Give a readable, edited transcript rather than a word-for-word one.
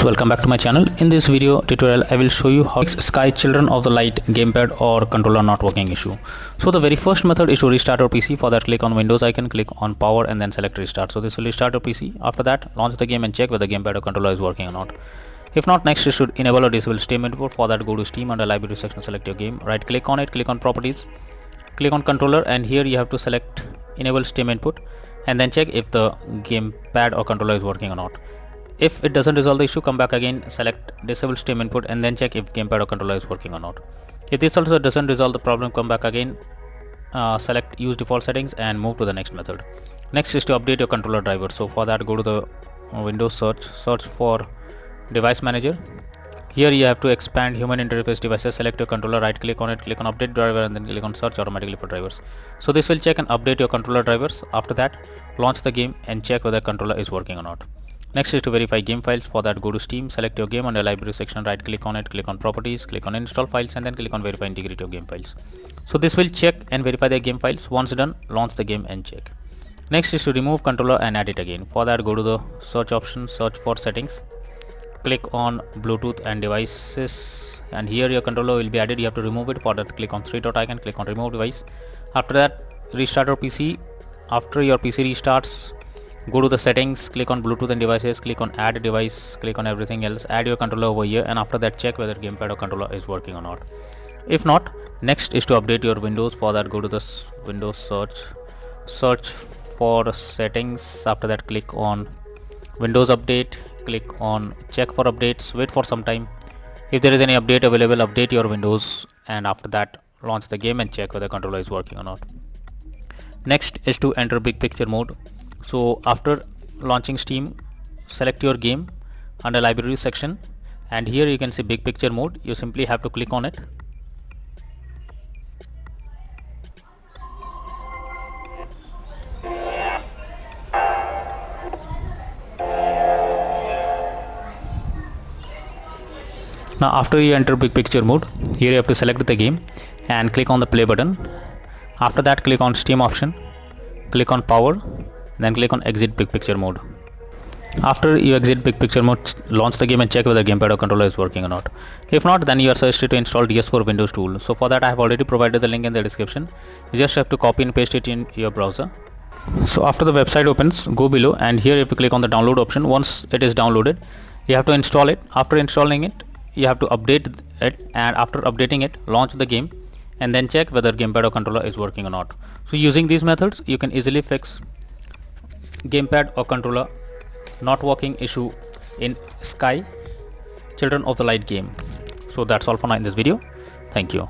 friends, welcome back to my channel. In this video tutorial I will show you how to fix Sky Children of the Light gamepad or controller not working issue. So the very first method is to restart your PC. For that, click on Windows icon, click on power and then select restart. So this will restart your PC. After that, launch the game and check whether gamepad or controller is working or not. If not, next is to enable or disable Steam input. For that, go to Steam, under library section, select your game, right click on it, click on properties, click on controller, and here you have to select enable Steam input and then check if the gamepad or controller is working or not. If it doesn't resolve the issue, come back again, select disable Steam input and then check if gamepad or controller is working or not. If this also doesn't resolve the problem, come back again, select use default settings and move to the next method. Next is to update your controller driver. So for that, go to the Windows search for device manager. Here you have to expand human interface devices, select your controller, right click on it, click on update driver and then click on search automatically for drivers. So this will check and update your controller drivers. After that, launch the game and check whether controller is working or not. Next is to verify game files. For that, go to Steam, select your game, under library section, right click on it, click on properties, click on install files and then click on verify integrity of game files. So this will check and verify the game files. Once done, launch the game and check. Next is to remove controller and add it again. For that, go to the search option, search for settings, click on Bluetooth and devices, and here your controller will be added. You have to remove it. For that, click on three dot icon, click on remove device. After that, restart your PC. After your PC restarts, go to the settings, click on Bluetooth and devices, click on add device, click on everything else, add your controller over here, and after that check whether gamepad or controller is working or not. If not, next is to update your Windows. For that, go to the Windows search for settings. After that, click on Windows update, click on check for updates, wait for some time. If there is any update available, update your Windows, and after that launch the game and check whether controller is working or not. Next is to enter big picture mode. So after launching Steam, select your game under library section and here you can see big picture mode. You simply have to click on it. Now after you enter big picture mode, here you have to select the game and click on the play button. After that, click on Steam option, click on power, then click on exit big picture mode. After you exit big picture mode, launch the game and check whether gamepad or controller is working or not. If not, then you are suggested to install DS4 Windows tool. So for that, I have already provided the link in the description. You just have to copy and paste it in your browser. So after the website opens, go below and here if you click on the download option, once it is downloaded, you have to install it. After installing it, you have to update it, and after updating it, launch the game and then check whether gamepad or controller is working or not. So using these methods, you can easily fix gamepad or controller not working issue in Sky Children of the Light game. So that's all for now in this video. Thank you.